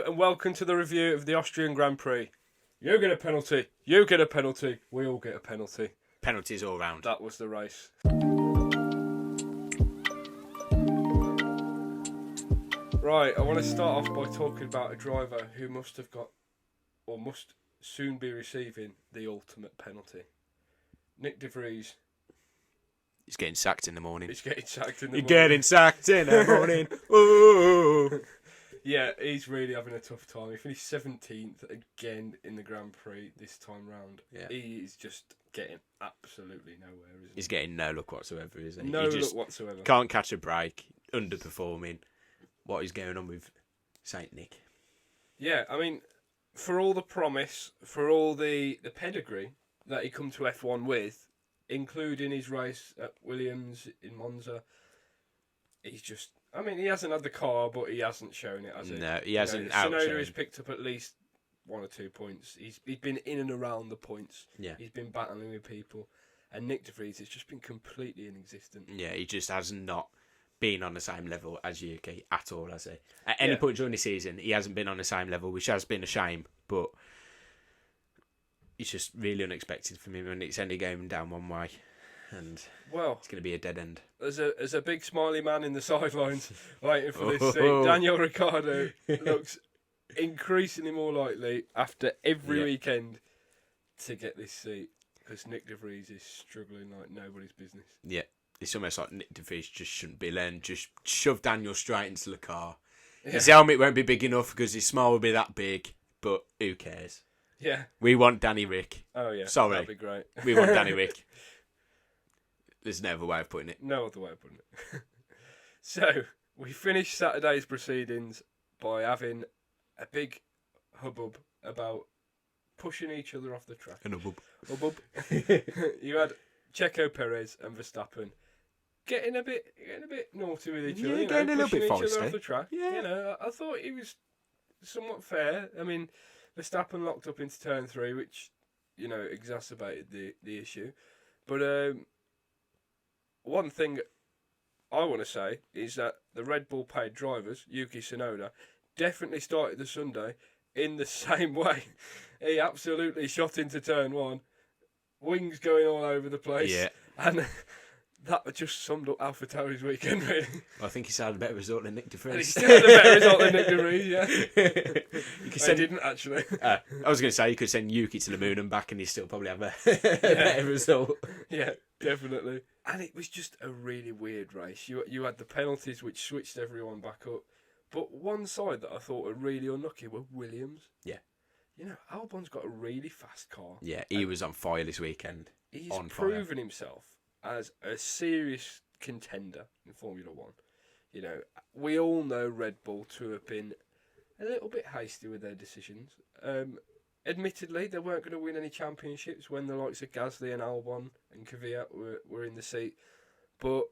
and welcome to the review of the Austrian Grand Prix. You get a penalty, you get a penalty, we all get a penalty. Penalties all round. That was the race. Right, I want to start off by talking about a driver who must have got, or must soon be receiving, the ultimate penalty. Nick de Vries. He's getting sacked in the morning. He's getting sacked in the morning. You're getting sacked in the morning. Ooh. Yeah, he's really having a tough time. He finished 17th again in the Grand Prix this time round. Yeah. He is just getting absolutely nowhere, isn't he? He's getting no look whatsoever, isn't he? No he just look whatsoever. Can't catch a break, underperforming. What is going on with Saint Nick? Yeah, I mean, for all the promise, for all the pedigree that he come to F1 with, including his race at Williams in Monza, he's just... I mean, he hasn't had the car, but he hasn't shown it, has he? No, he hasn't outshone. outshone. Tsunoda has picked up at least 1 or 2 points. He's been in and around the points. Yeah. He's been battling with people. And Nick de Vries has just been completely inexistent. Yeah, he just has not been on the same level as Yuki at all, has he? At any point during the season, he hasn't been on the same level, which has been a shame, but it's just really unexpected from him, and it's only going down one way. And it's going to be a dead end. There's a big smiley man in the sidelines waiting for this seat. Daniel Ricciardo looks increasingly more likely after every weekend to get this seat, because Nick de Vries is struggling like nobody's business. Yeah, it's almost like Nick de Vries just shouldn't be letting, just shove Daniel straight into the car. Yeah. His helmet won't be big enough because his smile will be that big, but who cares? Yeah. We want Danny Rick. Oh, yeah. Sorry. That'd be great. We want Danny Rick. There's no other way of putting it. No other way of putting it. So, we finished Saturday's proceedings by having a big hubbub about pushing each other off the track. An hubbub. Hubbub. You had Checo Perez and Verstappen getting a bit naughty with each other. Getting a little bit pushing each feisty. other off the track. Yeah. You know, I thought he was somewhat fair. I mean, Verstappen locked up into turn 3, which, you know, exacerbated the issue. But one thing I want to say is that the Red Bull paid drivers, Yuki Tsunoda, definitely started the Sunday in the same way. He absolutely shot into turn 1, wings going all over the place. Yeah. And that just summed up AlphaTauri's weekend, really. Well, I think he's had a better result than Nick de Vries. And he still had a better result than Nick de Vries, yeah. He didn't, actually. I was going to say, you could send Yuki to the moon and back and he'd still probably have a better result. Yeah, definitely. And it was just a really weird race. You had the penalties which switched everyone back up. But one side that I thought were really unlucky were Williams. Yeah. You know, Albon's got a really fast car. Yeah, he was on fire this weekend. He's on proven fire. himself as a serious contender in Formula 1. You know, we all know Red Bull to have been a little bit hasty with their decisions. Admittedly, they weren't going to win any championships when the likes of Gasly and Albon and Kvyat were in the seat. But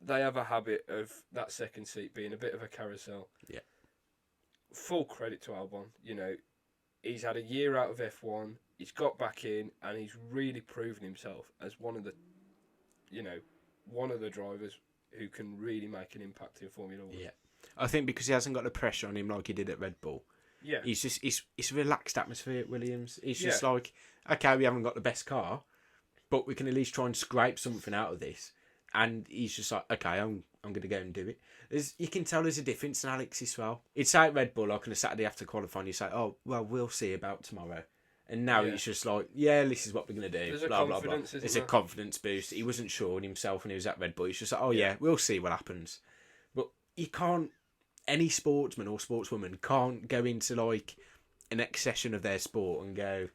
they have a habit of that second seat being a bit of a carousel. Yeah. Full credit to Albon. You know, he's had a year out of F1. He's got back in and he's really proven himself as one of the drivers who can really make an impact in Formula 1. Yeah. I think because he hasn't got the pressure on him like he did at Red Bull. Yeah. It's a relaxed atmosphere at Williams. It's just like, okay, we haven't got the best car, but we can at least try and scrape something out of this. And he's just like, okay, I'm going to go and do it. You can tell there's a difference in Alex as well. It's like Red Bull, like on a Saturday after qualifying, you say, oh, well, we'll see about tomorrow. And now it's just like, yeah, this is what we're going to do. There's blah, a blah, confidence, blah. isn't It's there? a confidence boost. He wasn't sure in himself when he was at Red Bull. He's just like, oh, yeah, we'll see what happens. But you can't, any sportsman or sportswoman can't go into like an next session of their sport and go,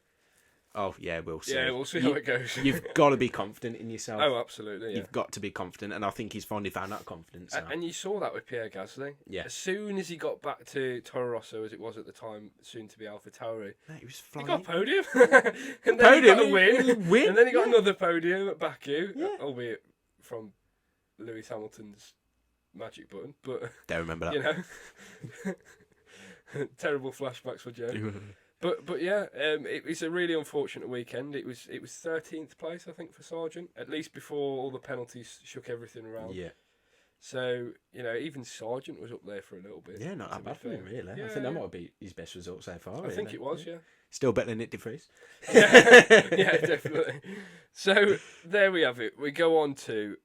oh, yeah, we'll see. Yeah, we'll see how it goes. You've got to be confident in yourself. Oh, absolutely, yeah. You've got to be confident, and I think he's finally found that confidence now. And you saw that with Pierre Gasly. Yeah. As soon as he got back to Toro Rosso, as it was at the time, soon to be AlphaTauri, He was flying. he got a podium. And then he got a win. And then he got yeah. another podium at Baku, Yeah. albeit from Lewis Hamilton's magic button. But, Don't remember that. you know, terrible flashbacks for Joe. But yeah, it was a really unfortunate weekend. It was 13th place, I think, for Sargent, at least before all the penalties shook everything around. Yeah. So, even Sargent was up there for a little bit. Yeah, not that bad for him, really. Yeah, I think that might be his best result so far. I think it was, yeah. Still better than Nick DeVries. Yeah, definitely. So, there we have it. We go on to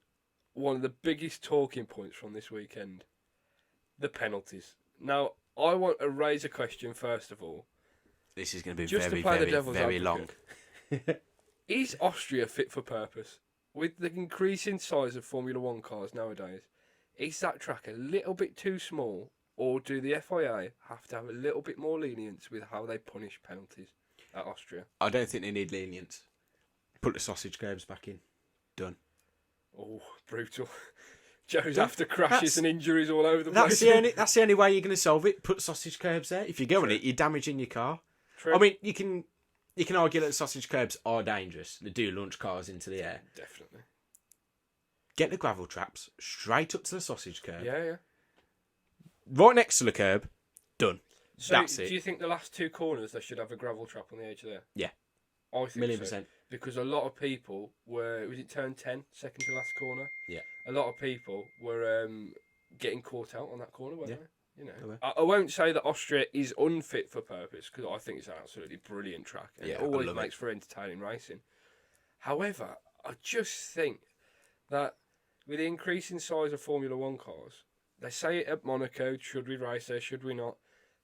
one of the biggest talking points from this weekend. The penalties. Now, I want to raise a question first of all. This is going to be Just very, to play the very, devil's very long. advocate. Is Austria fit for purpose? With the increasing size of Formula 1 cars nowadays, is that track a little bit too small, or do the FIA have to have a little bit more lenience with how they punish penalties at Austria? I don't think they need lenience. Put the sausage curbs back in. Done. Oh, brutal. Joe's after crashes and injuries all over the That's place. that's the only way you're going to solve it. Put sausage curbs there. If you go on it, you're damaging your car. True. I mean, you can argue that the sausage curbs are dangerous. They do launch cars into the air. Definitely. Get the gravel traps straight up to the sausage curb. Yeah. Right next to the curb. Done. So, That's it. do you think the last two corners they should have a gravel trap on the edge there? Yeah. I think Million so. percent. Because a lot of people were, was it turn 10, second to last corner? Yeah. A lot of people were getting caught out on that corner, weren't they? They were. I won't say that Austria is unfit for purpose, because I think it's an absolutely brilliant track. And it always makes for entertaining racing. However, I just think that with the increasing size of Formula 1 cars, they say it at Monaco, should we race there, should we not?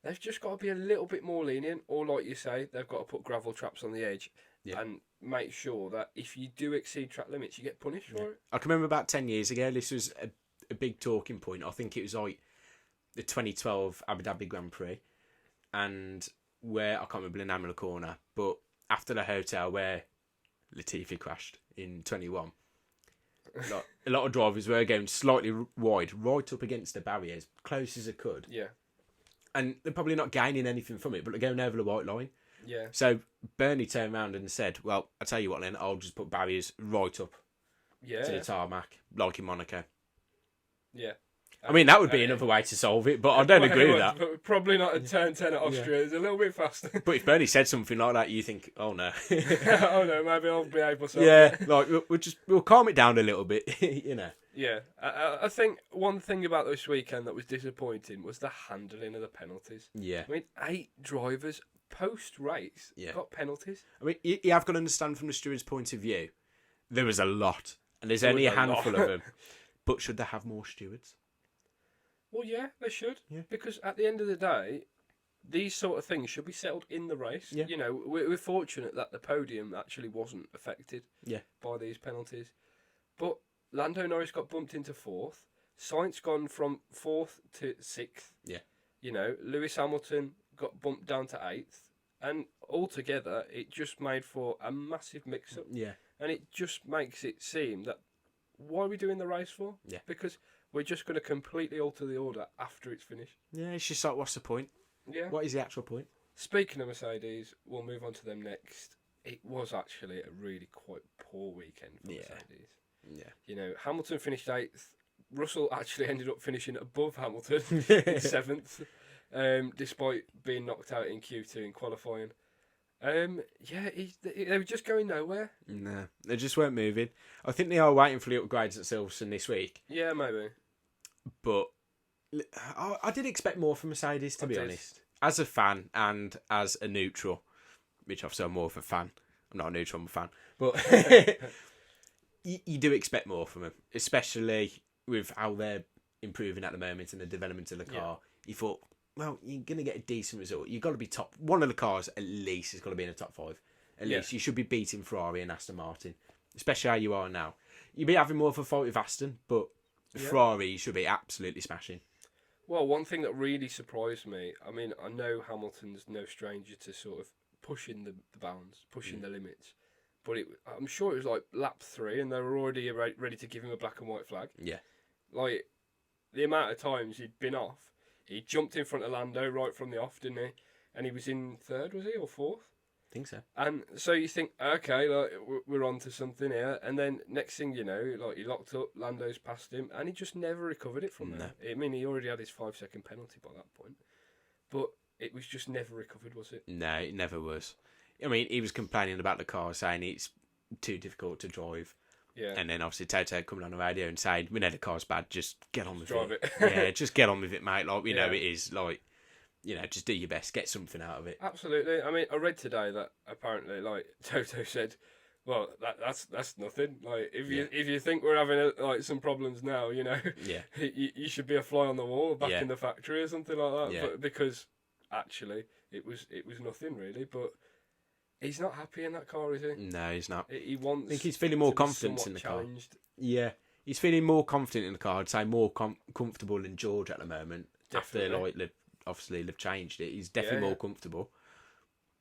They've just got to be a little bit more lenient, or like you say, they've got to put gravel traps on the edge and make sure that if you do exceed track limits, you get punished for it. I can remember about 10 years ago, this was a big talking point. I think it was like the 2012 Abu Dhabi Grand Prix, and where, I can't remember the name of the corner, but after the hotel where Latifi crashed in 21, a lot of drivers were going slightly wide, right up against the barriers, close as they could. Yeah. And they're probably not gaining anything from it, but they're going over the white line. Yeah. So Bernie turned around and said, well, I'll tell you what then, I'll just put barriers right up to the tarmac, like in Monaco. Yeah. I mean, that would be another way to solve it, but I don't agree with that. But probably not at turn 10 at Austria. It's a little bit faster. But if Bernie said something like that, you think, oh no. Oh no, maybe I'll behave myself. Yeah, like we'll calm it down a little bit, Yeah, I think one thing about this weekend that was disappointing was the handling of the penalties. Yeah. I mean, 8 drivers post-race got penalties. I mean, you have got to understand from the steward's point of view, there was a lot, and there's only a handful of them. But should they have more stewards? Well, yeah, they should. Yeah. Because at the end of the day, these sort of things should be settled in the race. Yeah. We're fortunate that the podium actually wasn't affected by these penalties. But Lando Norris got bumped into 4th. Sainz gone from 4th to 6th. Yeah. Lewis Hamilton got bumped down to 8th. And altogether, it just made for a massive mix-up. Yeah. And it just makes it seem that, what are we doing the race for? Yeah. Because we're just going to completely alter the order after it's finished. Yeah, it's just like, what's the point? Yeah. What is the actual point? Speaking of Mercedes, we'll move on to them next. It was actually a really quite poor weekend for Mercedes. Yeah. Hamilton finished 8th. Russell actually ended up finishing above Hamilton in 7th, despite being knocked out in Q2 in qualifying. They were just going nowhere. No, they just weren't moving. I think they are waiting for the upgrades at Silverstone this week. Yeah, maybe. But I did expect more from Mercedes, to be honest. As a fan and as a neutral, which obviously I'm more of a fan. I'm not a neutral, I'm a fan. But you do expect more from them, especially with how they're improving at the moment and the development of the car. You thought, well, you're going to get a decent result. You've got to be top. One of the cars, at least, has got to be in the top 5. At least. You should be beating Ferrari and Aston Martin, especially how you are now. You'd be having more of a fight with Aston, but Ferrari should be absolutely smashing. Well, one thing that really surprised me, I mean, I know Hamilton's no stranger to sort of pushing the bounds, pushing the limits, but I'm sure it was like lap 3 and they were already ready to give him a black and white flag. Yeah. Like, the amount of times he'd been off, he jumped in front of Lando right from the off, didn't he? And he was in 3rd, was he, or 4th? I think so. And so you think, okay, like we're on to something here. And then next thing you know, like he locked up, Lando's passed him, and he just never recovered it from there. I mean, he already had his 5-second penalty by that point. But it was just never recovered, was it? No, it never was. I mean, he was complaining about the car, saying it's too difficult to drive. Yeah. And then obviously Toto coming on the radio and saying, "We know the car's bad. Just get on with Drive it. it." Yeah, just get on with it, mate. Like we know Yeah. it is. Like, you know, just do your best. Get something out of it." Absolutely. I mean, I read today that apparently, like Toto said, "Well, that's nothing. Like, if you think we're having some problems now, you know, Yeah. you should be a fly on the wall back Yeah. in the factory or something like that." Yeah. But because actually, it was nothing really. But he's not happy in that car, is he? No, he's not. He wants. I think he's feeling more to be confidence in somewhat the car. challenged. Yeah, he's feeling more confident in the car. I'd say more comfortable than George at the moment. Definitely. After they've changed it. He's definitely more comfortable,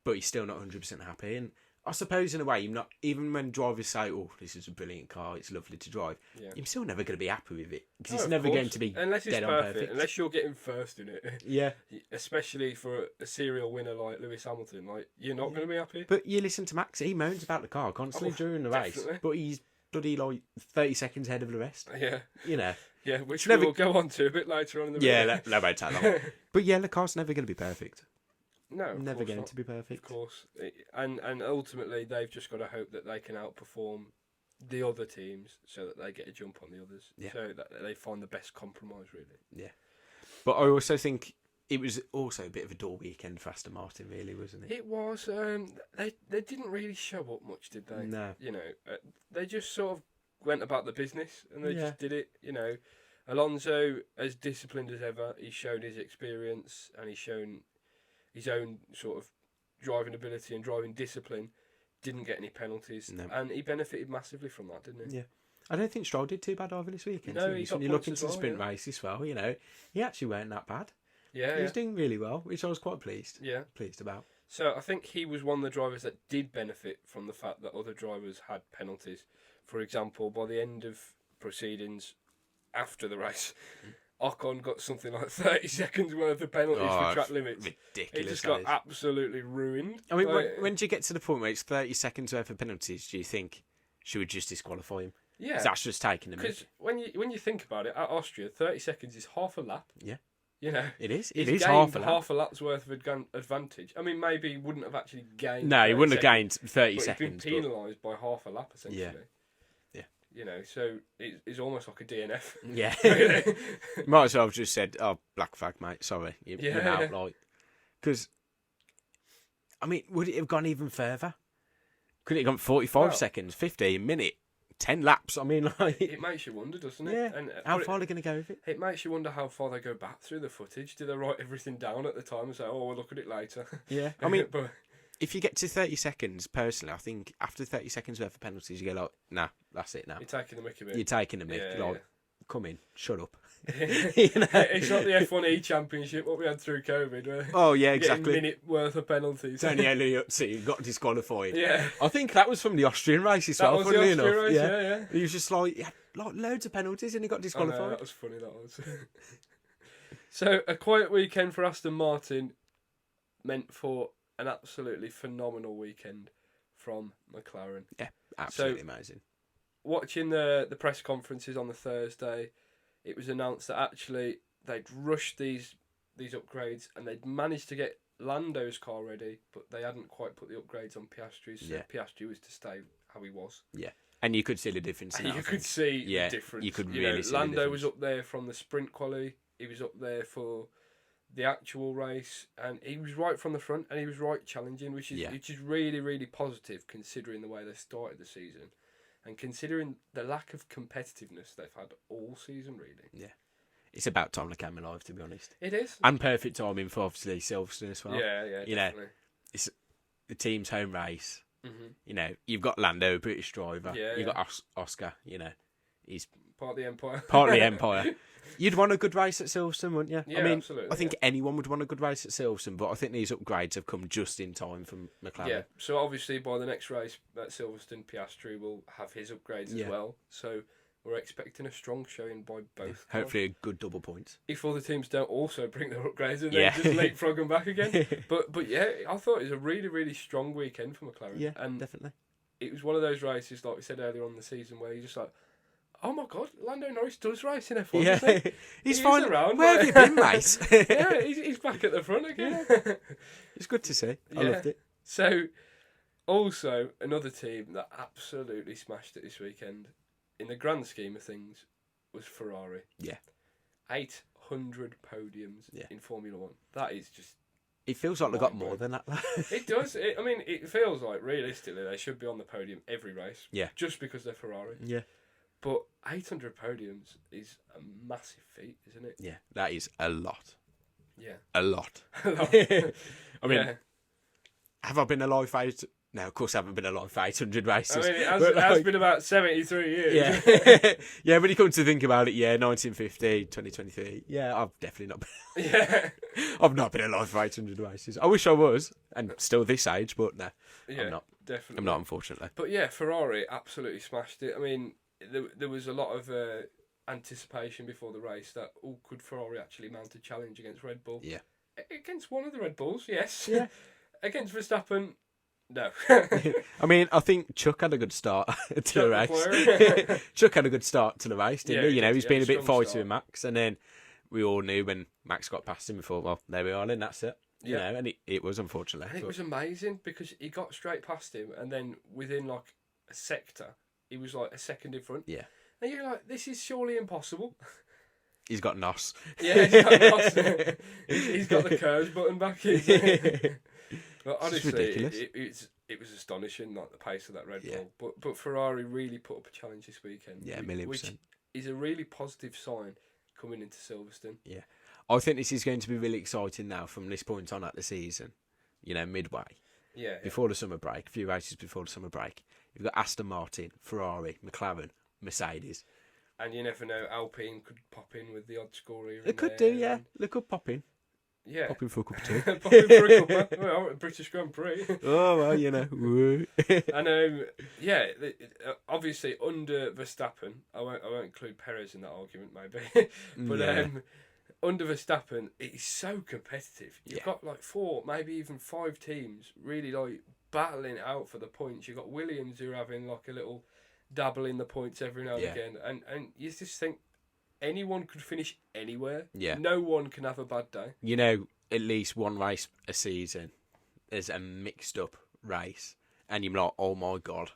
but he's still not 100% happy. And I suppose in a way, you're not, even when drivers say, "Oh, this is a brilliant car, it's lovely to drive," you're still never going to be happy with it because it's never going to be unless it's dead on perfect. Unless you're getting first in it. Yeah, Especially for a serial winner like Lewis Hamilton, like you're not going to be happy. but you listen to Max; he moans about the car constantly during the race, but he's bloody like 30 seconds ahead of the rest. Yeah, you know. Yeah, which we will go on to a bit later on in the video. Yeah, that won't take long. But yeah, the car's never going to be perfect. No, never going to be perfect. Of course, and ultimately they've just got to hope that they can outperform the other teams so that they get a jump on the others. Yeah. So that they find the best compromise, really. Yeah. But I also think it was also a bit of a dull weekend for Aston Martin, really, wasn't it? It was. They didn't really show up much, did they? No. You know, they just sort of went about the business and they just did it. You know, Alonso, as disciplined as ever, he's shown his experience and he's shown his own sort of driving ability and driving discipline. Didn't get any penalties, and he benefited massively from that, didn't he? Yeah. I don't think Stroll did too bad either this weekend. No, when you look into the sprint race as well, you know, he actually weren't that bad. Yeah, he was doing really well, which I was quite pleased about. So I think he was one of the drivers that did benefit from the fact that other drivers had penalties. For example, by the end of proceedings after the race, Ocon got something like 30 seconds worth of penalties for track limits. Ridiculous. He just got absolutely ruined. I mean, when do you get to the point where it's 30 seconds worth of penalties, do you think, should we just disqualify him? Yeah. That's just taking a minute. Because when you think about it, at Austria, 30 seconds is half a lap. Yeah. You know, it is half a lap. Half a lap's worth of advantage. I mean, maybe he wouldn't have actually gained. No, he wouldn't have gained 30 but seconds. He's been penalised by half a lap essentially. Yeah. You know, so it's almost like a DNF. Yeah. Might as well have just said, "Oh, black flag, mate. Sorry, you're out." Like, because I mean, would it have gone even further? Could it have gone 45 seconds, 50, a minute? 10 laps. I mean, like, it makes you wonder, doesn't it? Yeah. And how far are they going to go with it? It makes you wonder how far they go back through the footage. Do they write everything down at the time and say, "Oh, we'll look at it later"? Yeah. I mean, but if you get to 30 seconds, personally, I think after 30 seconds worth of penalties, you go like, "Nah, that's it now." You're taking the mick a bit. You're taking the mick. Come in, shut up. You know? It's not the F1E Championship, what we had through COVID. Where exactly. Minute worth of penalties. Tony Elliott got disqualified. Yeah. I think that was from the Austrian race as well, funnily enough. Race, yeah. He was just like, loads of penalties and he got disqualified. That was funny, that was. So, a quiet weekend for Aston Martin meant for an absolutely phenomenal weekend from McLaren. Yeah, absolutely amazing. Watching the press conferences on the Thursday, it was announced that actually they'd rushed these upgrades and they'd managed to get Lando's car ready, but they hadn't quite put the upgrades on Piastri's. So Piastri was to stay how he was. Yeah, and you could see the difference. You could see the difference. You could really see Lando the difference. was up there from the sprint quali. He was up there for the actual race, and he was right from the front, and he was right challenging, which is really, really positive considering the way they started the season. And considering the lack of competitiveness they've had all season, really. Yeah. It's about time they came alive, to be honest. It is. And perfect timing for, obviously, Silverstone as well. Yeah, you definitely. Know, it's the team's home race. Mm-hmm. You know, you've got Lando, a British driver. Yeah, you've got Oscar, you know. He's part of the Empire. Part of the Empire. You'd want a good race at Silverstone, wouldn't you? Yeah, I mean, absolutely. I think anyone would want a good race at Silverstone, but I think these upgrades have come just in time from McLaren. Yeah, so obviously by the next race at Silverstone, Piastri will have his upgrades as well. So we're expecting a strong showing by both. Hopefully a good double points. If all the teams don't also bring their upgrades and then just leapfrog them back again. But yeah, I thought it was a really, really strong weekend for McLaren. Yeah, and definitely. It was one of those races, like we said earlier on in the season, where you're just like, oh my God, Lando Norris does race in F1. Yeah, he's fine. Around. Where have you been, mate? Yeah, he's back at the front again. It's good to see. I loved it. So, also, another team that absolutely smashed it this weekend, in the grand scheme of things, was Ferrari. Yeah. 800 podiums in Formula 1. That is just... It feels like they got more than that. It does. It feels like, realistically, they should be on the podium every race. Yeah. Just because they're Ferrari. Yeah. But 800 podiums is a massive feat, isn't it? Yeah, that is a lot. Yeah. A lot. A lot. I mean, have I been alive for No, of course I haven't been alive for 800 races. I mean, it has been about 73 years. Yeah. Yeah, when you come to think about it, 1950, 2023. Yeah, I've definitely not been. Yeah. I've not been alive for 800 races. I wish I was, and still this age, but no, I'm not. Definitely. I'm not, unfortunately. But yeah, Ferrari absolutely smashed it. I mean, there was a lot of anticipation before the race that, could Ferrari actually mount a challenge against Red Bull? Yeah. Against one of the Red Bulls, yes. Yeah. Against Verstappen, no. I mean, I think Chuck had a good start to the race. Chuck had a good start to the race, didn't he? You know, he's been a bit fighty with Max, and then we all knew when Max got past him, we thought, well, there we are, then that's it. You know, and it was, unfortunately. And it was amazing because he got straight past him, and then within like a sector, he was like a second in front. Yeah. And you're like, this is surely impossible. He's got NOS. Yeah, he's got NOS. He's got the curves button back. But honestly, it was astonishing, like the pace of that Red Bull. But Ferrari really put up a challenge this weekend. Yeah, 1,000,000%. Which is a really positive sign coming into Silverstone. Yeah. I think this is going to be really exciting now from this point on at the season, you know, midway. Yeah. Before the summer break, a few races before the summer break. You've got Aston Martin, Ferrari, McLaren, Mercedes. And you never know, Alpine could pop in with the odd score here. They could do, yeah. They could pop in. Yeah. Pop in for a cup of tea. Pop in for a cup. Well, British Grand Prix. Oh, well, you know. And obviously under Verstappen, I won't include Perez in that argument, maybe. But under Verstappen, it is so competitive. You've got like 4, maybe even 5 teams really like battling it out for the points. You've got Williams who are having like a little dabble in the points every now and again, and you just think anyone could finish anywhere. Yeah. No one can have a bad day. You know, at least one race a season is a mixed up race, and you're like, oh my god,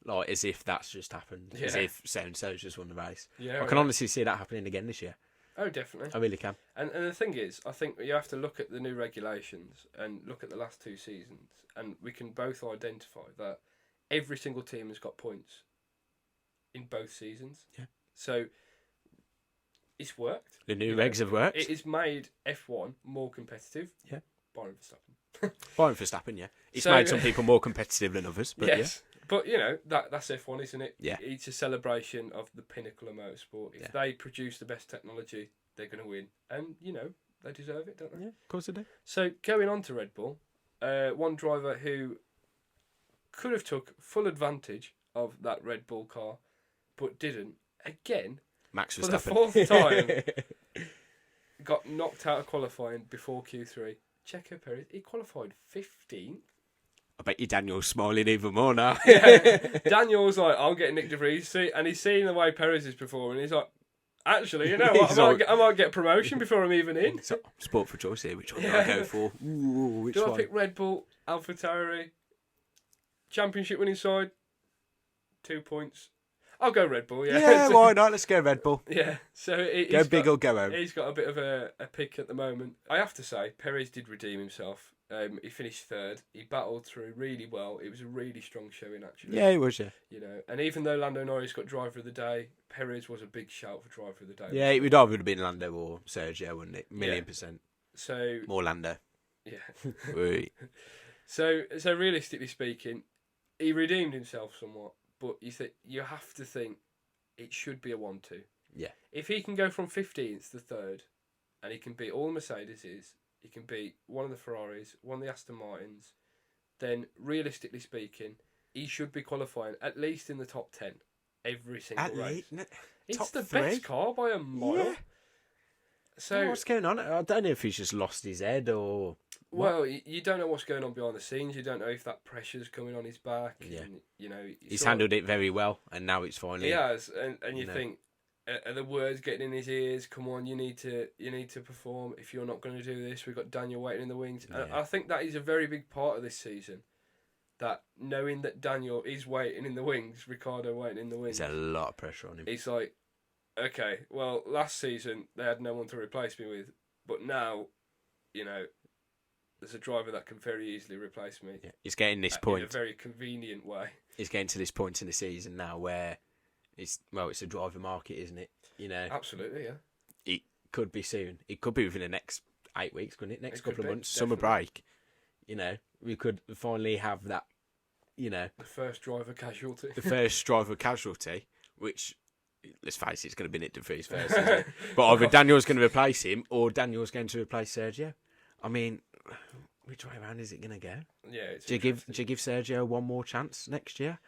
like as if that's just happened, as if so and so's just won the race. Yeah, I can honestly see that happening again this year. Oh, definitely. I really can. And the thing is, I think you have to look at the new regulations and look at the last 2 seasons, and we can both identify that every single team has got points in both seasons. Yeah. So it's worked. The new regs have worked. It has made F1 more competitive. Yeah. Barring Verstappen. Barring Verstappen, yeah. It's made some people more competitive than others. But yes. But, you know, that's F1, isn't it? Yeah. It's a celebration of the pinnacle of motorsport. If they produce the best technology, they're going to win. And, you know, they deserve it, don't they? Yeah, of course they do. So, going on to Red Bull, one driver who could have took full advantage of that Red Bull car, but didn't, again, Max for the Verstappen. 4th time, got knocked out of qualifying before Q3. Checo Perez, he qualified 15th. I bet you Daniel's smiling even more now. Daniel's like, I'll get Nick De Vries, and he's seeing the way Perez is performing. He's like, actually, you know what? I might get promotion before I'm even in. So, sport for choice here. Which one do I go for? Ooh, which one? I pick Red Bull, AlphaTauri, championship winning side, 2 points. I'll go Red Bull, yeah. Yeah, why not? Let's go Red Bull. Yeah, so go big or go home. He's got a bit of a pick at the moment. I have to say, Perez did redeem himself. He finished 3rd. He battled through really well. It was a really strong showing, actually. Yeah, it was, yeah. You know, and even though Lando Norris got driver of the day, Perez was a big shout for driver of the day. Yeah, it would either have been Lando or Sergio, wouldn't it? 1,000,000%. So more Lando. Yeah. So realistically speaking, he redeemed himself somewhat, but you have to think it should be a 1-2. Yeah. If he can go from 15th to 3rd, and he can beat all the Mercedes, he can beat one of the Ferraris, one of the Aston Martins, then realistically speaking, he should be qualifying at least in the top 10 every single race. It's the best car by a mile. Yeah. So what's going on? I don't know if he's just lost his head or... Well, you don't know what's going on behind the scenes. You don't know if that pressure's coming on his back. Yeah. And, you know, he's handled it very well, and now it's finally... He has, and you think... Are the words getting in his ears? Come on, you need to perform. If you're not going to do this, we've got Daniel waiting in the wings. Yeah. And I think that is a very big part of this season. that knowing that Daniel is waiting in the wings, Ricciardo waiting in the wings. There's a lot of pressure on him. It's like, okay, well, last season they had no one to replace me with, but now, you know, there's a driver that can very easily replace me. Yeah. It's getting this point. In a very convenient way. It's getting to this point in the season now where it's a driver market, isn't it? You know. Absolutely, yeah. It could be soon. It could be within the next 8 weeks, couldn't it? Next couple of months, definitely. summer break. You know, we could finally have that. You know, the first driver casualty. The first driver casualty, which, let's face it, it's going to be Nick de Vries first, isn't it? But either Daniel's going to replace him or Daniel's going to replace Sergio. I mean, which way around is it going to go? Yeah. Do you give Sergio one more chance next year?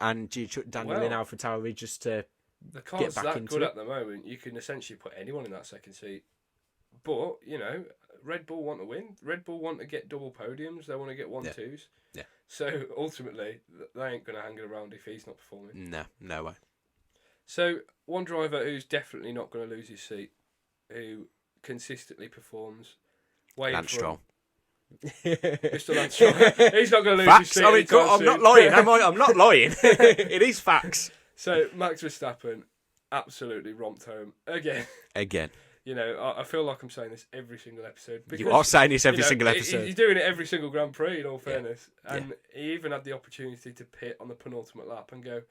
And do you chuck Daniel in AlphaTauri just to the car's get back that into good it? at the moment, you can essentially put anyone in that second seat. But, you know, Red Bull want to win. Red Bull want to get double podiums. They want to get 1-2s. Yeah. So, ultimately, they ain't going to hang it around if he's not performing. No way. So, one driver who's definitely not going to lose his seat, who consistently performs, Lance Stroll. Mr. Lance Stroll. He's not going to lose Facts. his seat. I mean, I'm not lying, am I? I'm not lying. It is facts. So, Max Verstappen absolutely romped home again. You know, I feel like I'm saying this every single episode. Because, you are saying this every single episode. He's doing it every single Grand Prix, in all fairness. Yeah. And he even had the opportunity to pit on the penultimate lap and go,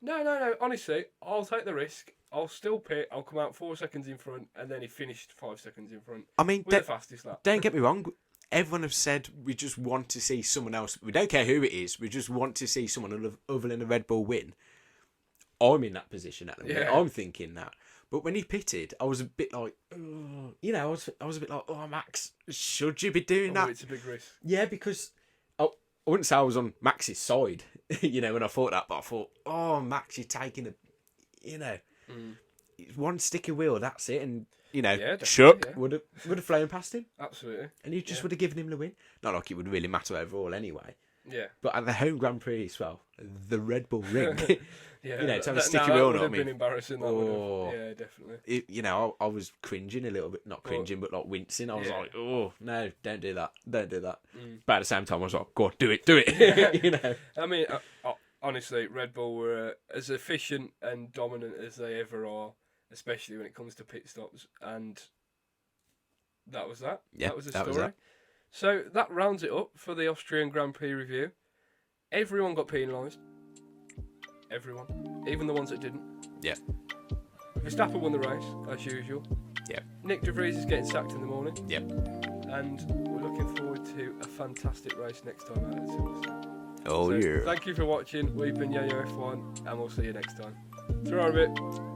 no, honestly, I'll take the risk. I'll still pit. I'll come out 4 seconds in front. And then he finished 5 seconds in front. I mean, with the fastest lap. Don't get me wrong. Everyone have said we just want to see someone else. We don't care who it is. We just want to see someone other than a Red Bull win. I'm in that position at the minute. I'm thinking that. But when he pitted, I was a bit like, you know, I was a bit like, oh, Max, should you be doing that? It's a big risk. Yeah, because I wouldn't say I was on Max's side, you know, when I thought that, but I thought, oh, Max, you're taking one sticky wheel, that's it, and you know, Chuck would have flown past him. Absolutely. And he just would have given him the win. Not like it would really matter overall anyway. Yeah. But at the home Grand Prix as well, the Red Bull ring. Yeah, you know, to have a sticky wheel on me. That would have been embarrassing. Yeah, definitely. You know, I was cringing a little bit. Not cringing, but like wincing. I was like, oh, no, don't do that. Don't do that. But at the same time, I was like, go on, do it. You know. I mean, honestly, Red Bull were as efficient and dominant as they ever are, especially when it comes to pit stops. And that was that. Yeah, that was the story. Was that. So that rounds it up for the Austrian Grand Prix review. Everyone got penalised. Everyone. Even the ones that didn't. Yeah. Verstappen won the race, as usual. Yeah. Nick de Vries is getting sacked in the morning. Yeah. And we're looking forward to a fantastic race next time out at Silverstone. Oh, yeah. Thank you for watching. We've been Yo-Yo F1, and we'll see you next time. Ta-ra a bit.